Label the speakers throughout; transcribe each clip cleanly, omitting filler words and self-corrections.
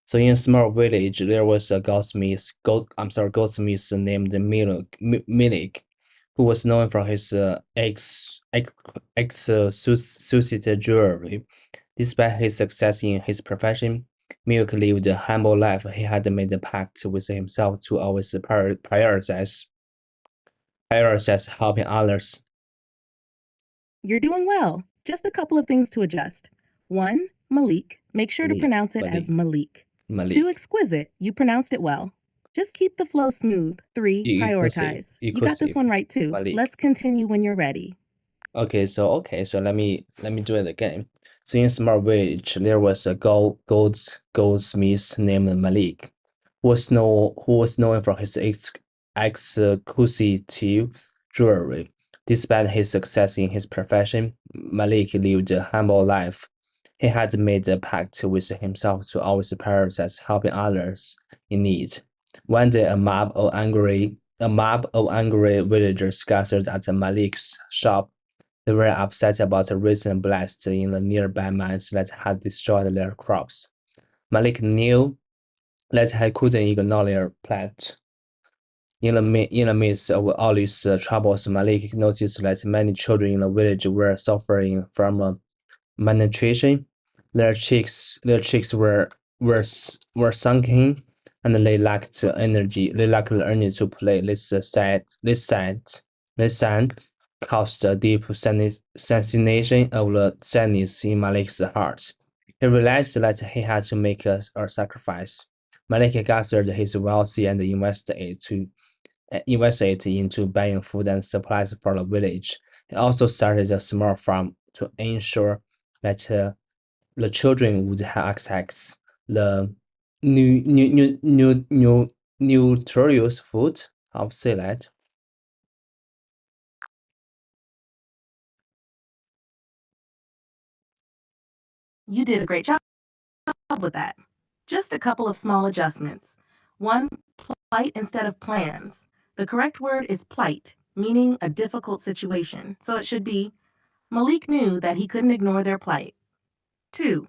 Speaker 1: So in a small village, there was a goldsmith named Malik, who was known for his exquisite jewelry. Despite his success in his profession, Milk lived a humble life. He had made a pact with himself to always prioritize helping others.
Speaker 2: You're doing well. Just a couple of things to adjust. 1. Malik. Make sure to pronounce it as Malik. 2.
Speaker 1: Malik.
Speaker 2: Exquisite. You pronounced it well. Just keep the flow smooth. 3. Prioritize. You got this one right too.
Speaker 1: Malik.
Speaker 2: Let's continue when you're ready.
Speaker 1: So let me do it again. So in a small village, there was a goldsmith named Malik, who was known for his exquisite jewelry. Despite his success in his profession, Malik lived a humble life. He had made a pact with himself to always prioritize helping others in need. One day, a mob of angry villagers gathered at Malik's shop. They were upset about a recent blast in the nearby mines that had destroyed their crops. Malik knew that he couldn't ignore their plight. In the midst of all these troubles, Malik noticed that many children in the village were suffering from malnutrition. Their cheeks were sunken, and they lacked energy. They lacked the energy to play. This sad caused a deep sensation of the sadness in Malik's heart. He realized that he had to make a sacrifice. Malik gathered his wealth and invested into buying food and supplies for the village. He also started a small farm to ensure that the children would have access the nutritious food. How to say that?
Speaker 2: You did a great job with that. Just a couple of small adjustments. 1. Plight instead of plans. The correct word is plight, meaning a difficult situation. So it should be Malik knew that he couldn't ignore their plight. 2.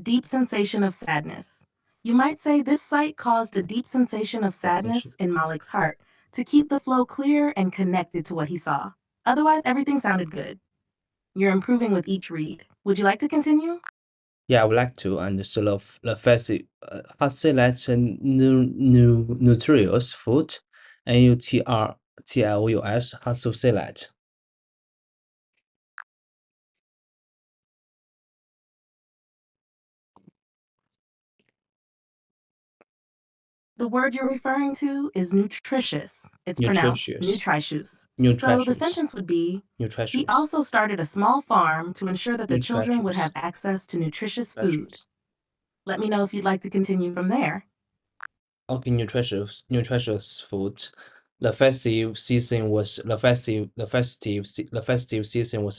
Speaker 2: Deep sensation of sadness. You might say this sight caused a deep sensation of sadness in Malik's heart to keep the flow clear and connected to what he saw. Otherwise, everything sounded good. You're improving with each read. Would you like to continue?
Speaker 1: Yeah, I would like to. And so the first, how to say that nutritious food, nutritious. How to say that?
Speaker 2: The word you're referring to is nutritious. It's pronounced nutritious. So the sentence would be, he also started a small farm to ensure that the children would have access to nutritious food. Let me know if you'd like to continue from there.
Speaker 1: Okay, nutritious food. The festive season was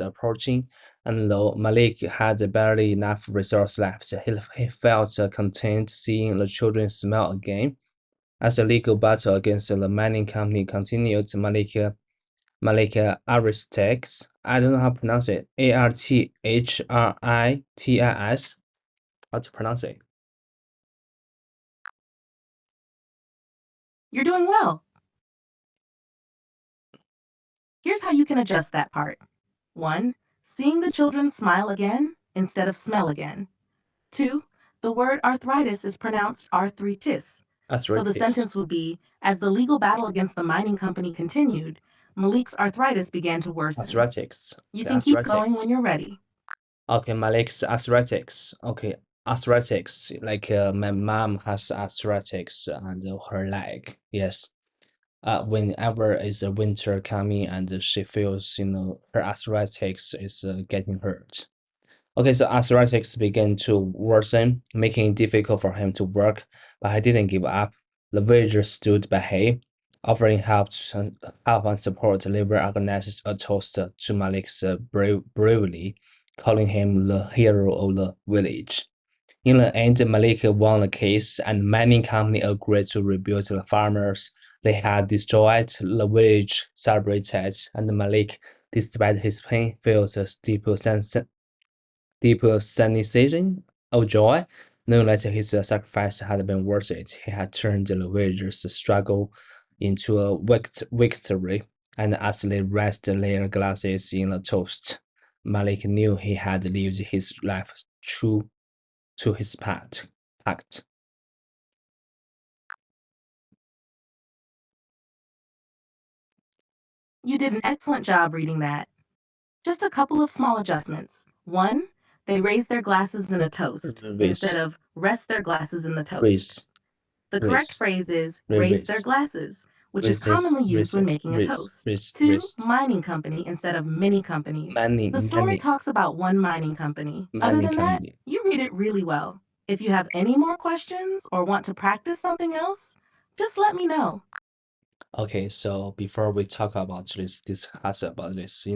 Speaker 1: approaching, and though Malik had barely enough resources left, he felt content seeing the children smile again. As the legal battle against the mining company continued, Malik Aristides, I don't know how to pronounce it, Arthritis, how to pronounce it?
Speaker 2: You're doing well. Here's how you can adjust that part. 1. Seeing the children smile again instead of smell again. 2. The word arthritis is pronounced arthritis. So the sentence would be, as the legal battle against the mining company continued, Malik's arthritis began to worsen.
Speaker 1: Arthritis.
Speaker 2: You can keep going when you're ready.
Speaker 1: Okay, Malik's arthritis. Okay, arthritis. Like my mom has arthritis on her leg. Yes. Whenever is a winter coming and she feels, her arthritis is getting hurt. Okay, so arthritis began to worsen, making it difficult for him to work, but he didn't give up. The villagers stood by him, offering help and support. They were organized a toast to Malik's bravery, calling him the hero of the village. In the end, Malik won the case, and mining company agreed to rebuild the farmers they had destroyed. The village celebrated, and Malik, despite his pain, felt a deep sensation of joy. Knowing that his sacrifice had been worth it, he had turned the villagers' struggle into a victory, and as they rested their glasses in a toast, Malik knew he had lived his life true to his pact.
Speaker 2: You did an excellent job reading that. Just a couple of small adjustments. One, they raised their glasses in a toast instead
Speaker 1: Raise,
Speaker 2: of rest their glasses in the toast.
Speaker 1: raise,
Speaker 2: The correct
Speaker 1: raise,
Speaker 2: phrase is raise their
Speaker 1: raise,
Speaker 2: glasses, which is
Speaker 1: raise this,
Speaker 2: commonly used
Speaker 1: raise,
Speaker 2: when making a
Speaker 1: raise,
Speaker 2: toast.
Speaker 1: raise,
Speaker 2: Two,
Speaker 1: raise.
Speaker 2: mining company instead of many companies.
Speaker 1: Many,
Speaker 2: The story
Speaker 1: many,
Speaker 2: talks about one mining company. Other
Speaker 1: many
Speaker 2: than that,
Speaker 1: company.
Speaker 2: you read it really well. If you have any more questions or want to practice something else, just let me know.
Speaker 1: Okay, so before we talk about this, discuss about this,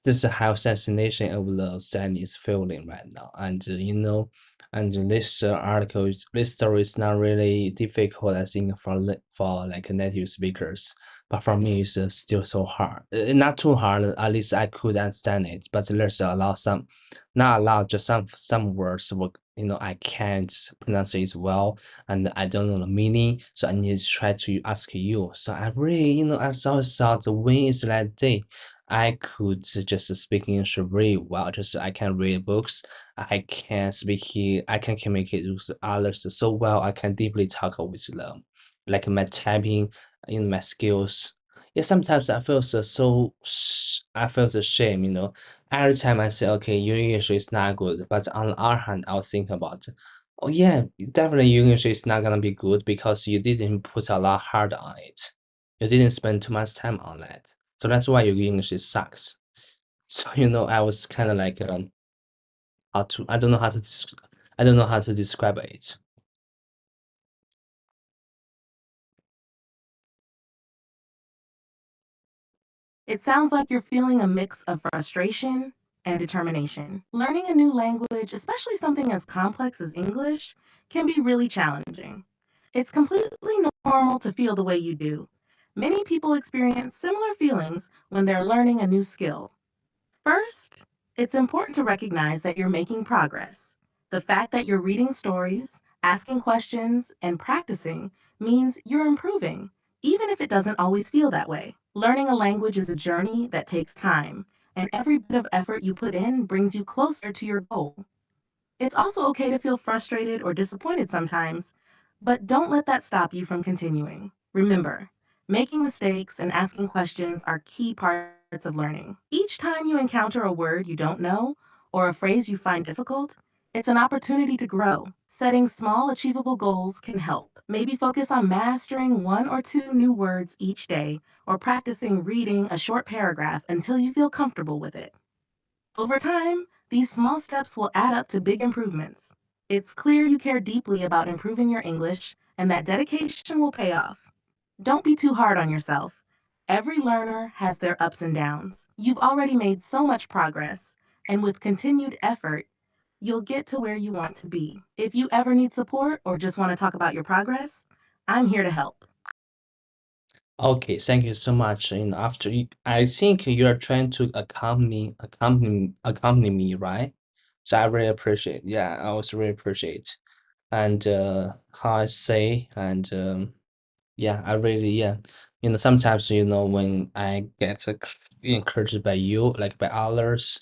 Speaker 1: just how fascination of the Zen is feeling right now. And and this article, this story is not really difficult, I think, for like native speakers. But for me, it's still so hard. Not too hard. At least I could understand it. But there's a lot some, not a lot, just some words. I can't pronounce it well, and I don't know the meaning. So I need to try to ask you. So I really, I thought when is that day I could just speak English really well. Just I can read books, I can speak it, I can communicate with others so well. I can deeply talk with them, like my typing in my skills. Yeah, sometimes I feel I feel the shame. Every time I say, okay, your English is not good, but on the other hand, I'll think about, oh yeah, definitely your English is not gonna be good because you didn't put a lot hard on it. You didn't spend too much time on that. So that's why your English sucks. So I was kind of like how to I don't know how to describe it.
Speaker 2: It sounds like you're feeling a mix of frustration and determination. Learning a new language, especially something as complex as English, can be really challenging. It's completely normal to feel the way you do. Many people experience similar feelings when they're learning a new skill. First, it's important to recognize that you're making progress. The fact that you're reading stories, asking questions, and practicing means you're improving, even if it doesn't always feel that way. Learning a language is a journey that takes time, and every bit of effort you put in brings you closer to your goal. It's also okay to feel frustrated or disappointed sometimes, but don't let that stop you from continuing. Remember, making mistakes and asking questions are key parts of learning. Each time you encounter a word you don't know or a phrase you find difficult, it's an opportunity to grow. Setting small, achievable goals can help. Maybe focus on mastering one or two new words each day or practicing reading a short paragraph until you feel comfortable with it. Over time, these small steps will add up to big improvements. It's clear you care deeply about improving your English, and that dedication will pay off. Don't be too hard on yourself. Every learner has their ups and downs. You've already made so much progress, and with continued effort, you'll get to where you want to be. If you ever need support or just want to talk about your progress, I'm here to help.
Speaker 1: Okay, thank you so much. After I think you are trying to accompany me, right? So I really appreciate. Yeah, I also really appreciate. And how I say, and yeah, I really, yeah. Sometimes, when I get encouraged by you, like by others,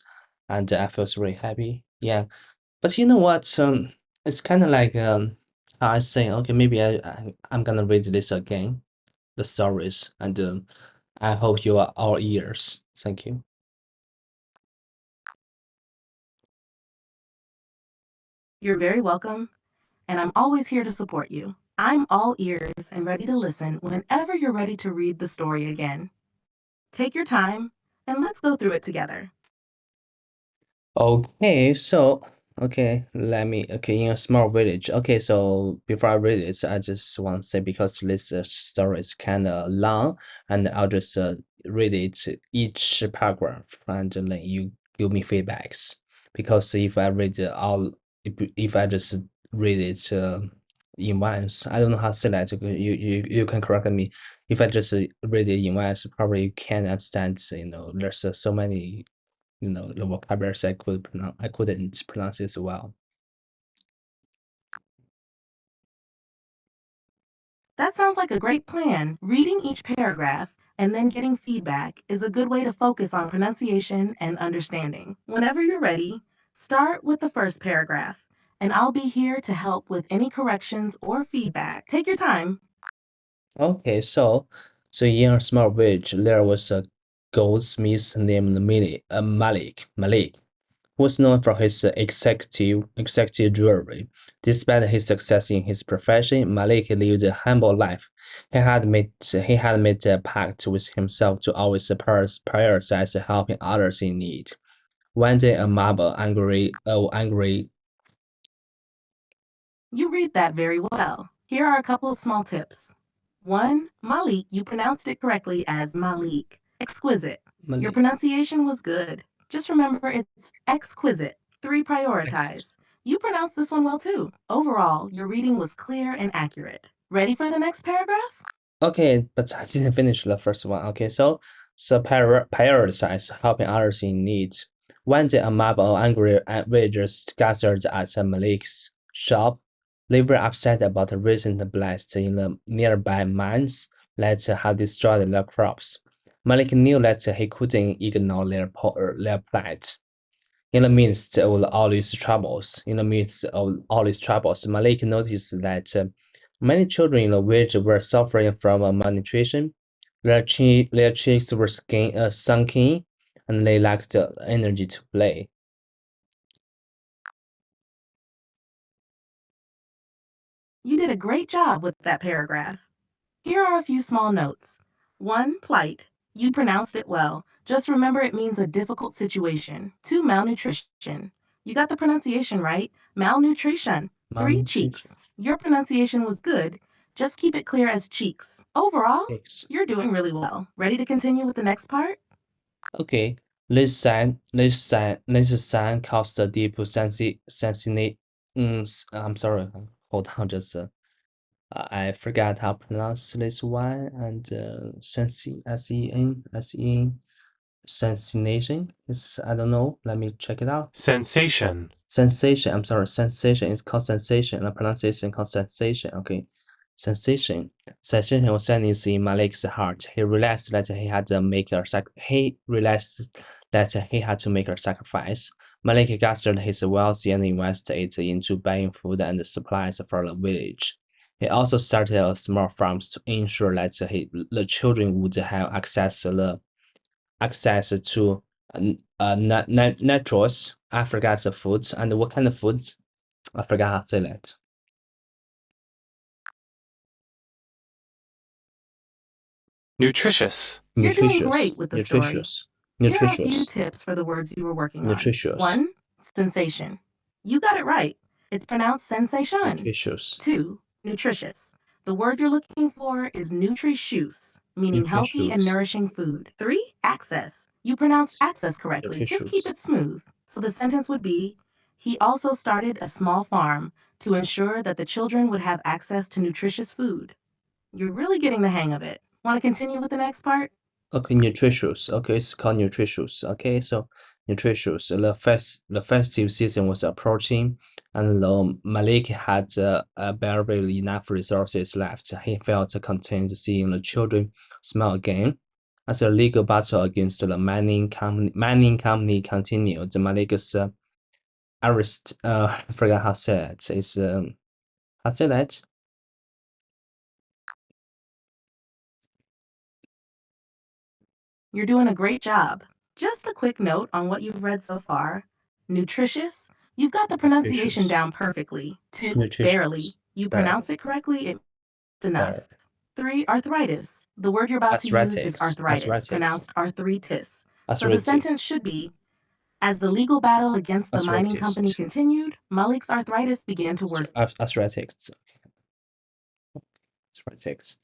Speaker 1: and I feel really happy. Yeah. But you know what? It's kind of like how I say, okay, maybe I'm gonna read this again, the stories, and I hope you are all ears. Thank you.
Speaker 2: You're very welcome, and I'm always here to support you. I'm all ears and ready to listen whenever you're ready to read the story again. Take your time and let's go through it together.
Speaker 1: Okay, so let me in a small village. Okay, so before I read it, I just want to say because this story is kind of long, and I'll just read it each paragraph, and then you give me feedbacks. Because if I read it all, if I just read it in once, I don't know how to say that. You can correct me. If I just read it in once, probably you can't understand. There's so many the vocabularies I couldn't pronounce it well.
Speaker 2: That sounds like a great plan. Reading each paragraph and then getting feedback is a good way to focus on pronunciation and understanding. Whenever you're ready, start with the first paragraph, and I'll be here to help with any corrections or feedback. Take your time.
Speaker 1: Okay, so in a small village, there was a goldsmith named Malik, who was known for his executive jewelry. Despite his success in his profession, Malik lived a humble life. He had made a pact with himself to always prioritize helping others in need. One day, a mob angry.
Speaker 2: You read that very well. Here are a couple of small tips. 1. Malik, you pronounced it correctly as Malik. Exquisite. Your
Speaker 1: Malik.
Speaker 2: pronunciation was good. Just remember it's exquisite. 3. Prioritize. You pronounced this one well too. Overall, your reading was clear and accurate. Ready for the next paragraph?
Speaker 1: Okay, but I didn't finish the first one. Okay, so prioritize helping others in need. One day, a mob of angry villagers gathered at Malik's shop. They were upset about the recent blast in the nearby mines that had destroyed their crops. Malik knew that he couldn't ignore their plight. In the midst of all these troubles, Malik noticed that many children in the village were suffering from malnutrition. Their cheeks were sunken, and they lacked the energy to play.
Speaker 2: You did a great job with that paragraph. Here are a few small notes. 1. Plight. You pronounced it well. Just remember it means a difficult situation. 2. Malnutrition. You got the pronunciation right. Malnutrition. 3.
Speaker 1: Malnutrition.
Speaker 2: Cheeks. Your pronunciation was good. Just keep it clear as cheeks. Overall,
Speaker 1: Cheeks.
Speaker 2: you're doing really well. Ready to continue with the next part?
Speaker 1: Okay, this sign caused a deep sensi. I'm sorry. Hold on, just I forgot how to pronounce this one and sensation. It's I don't know. Let me check it out.
Speaker 3: Sensation.
Speaker 1: Sensation. I'm sorry. Sensation is called sensation. The pronunciation called sensation. Okay, sensation. Sensation was sadness in Malik's heart. He realized that he had to make a sacrifice. Malik gathered his wealth and invested it into buying food and supplies for the village. He also started a small farms to ensure that the children would have access to naturals. I forgot the foods and what kind of foods. I forgot how to say that.
Speaker 3: Nutritious.
Speaker 2: You're doing
Speaker 1: Nutritious,
Speaker 2: great with the story.
Speaker 1: nutritious,
Speaker 2: Here are a few
Speaker 1: nutritious,
Speaker 2: tips for the words you were working on.
Speaker 1: nutritious,
Speaker 2: 1. Sensation. You got it right. It's pronounced sensation.
Speaker 1: nutritious,
Speaker 2: 2. Nutritious. The word you're looking for is nutritious, meaning healthy and
Speaker 1: nutritious,
Speaker 2: nourishing food. 3. Access. You pronounced access correctly. Just keep
Speaker 1: nutritious.
Speaker 2: it smooth. So the sentence would be, he also started a small farm to ensure that the children would have access to nutritious food. You're really getting the hang of it. Want to continue with the next part?
Speaker 1: Okay, nutritious. Okay, it's called nutritious. Okay, so nutritious. The festive season was approaching, and though Malik had barely enough resources left, he felt content seeing the children smile again. As the legal battle against the mining company continued, Malik's arrest. I forgot how to say it. It's how to say that.
Speaker 2: You're doing a great job. Just a quick note on what you've read so far. Nutritious, you've got the pronunciation
Speaker 3: Nutritious.
Speaker 2: down perfectly. 2,
Speaker 1: Nutritious.
Speaker 2: barely. You
Speaker 1: Barely.
Speaker 2: pronounced it correctly, it's enough.
Speaker 1: Barely.
Speaker 2: 3, arthritis. The word you're about to use is
Speaker 1: Athletics.
Speaker 2: arthritis,
Speaker 1: Athletics.
Speaker 2: pronounced arthritis. So the
Speaker 1: Athletic.
Speaker 2: sentence should be, as the legal battle against the mining company
Speaker 1: Arthritis.
Speaker 2: continued, Malik's arthritis began to worsen.
Speaker 1: Athletics. Athletics.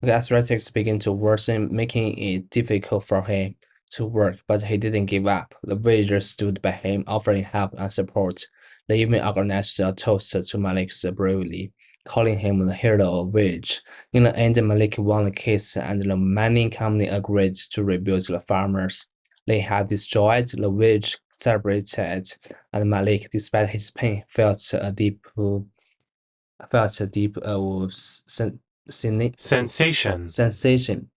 Speaker 1: The athletics began to worsen, making it difficult for him to work, but he didn't give up. The villagers stood by him, offering help and support. They even organized a toast to Malik's bravery, calling him the hero of the village. In the end, Malik won the case, and the mining company agreed to rebuild the farmers. They had destroyed the village, celebrated, and Malik, despite his pain, felt a deep
Speaker 3: Sensation.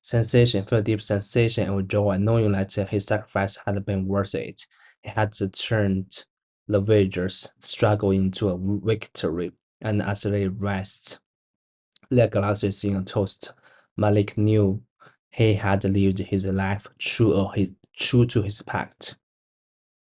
Speaker 1: Sensation, felt deep sensation and joy, knowing that his sacrifice had been worth it. He had turned the villagers' struggle into a victory, and as they rest their glasses in a toast, Malik knew he had lived his life true to his pact.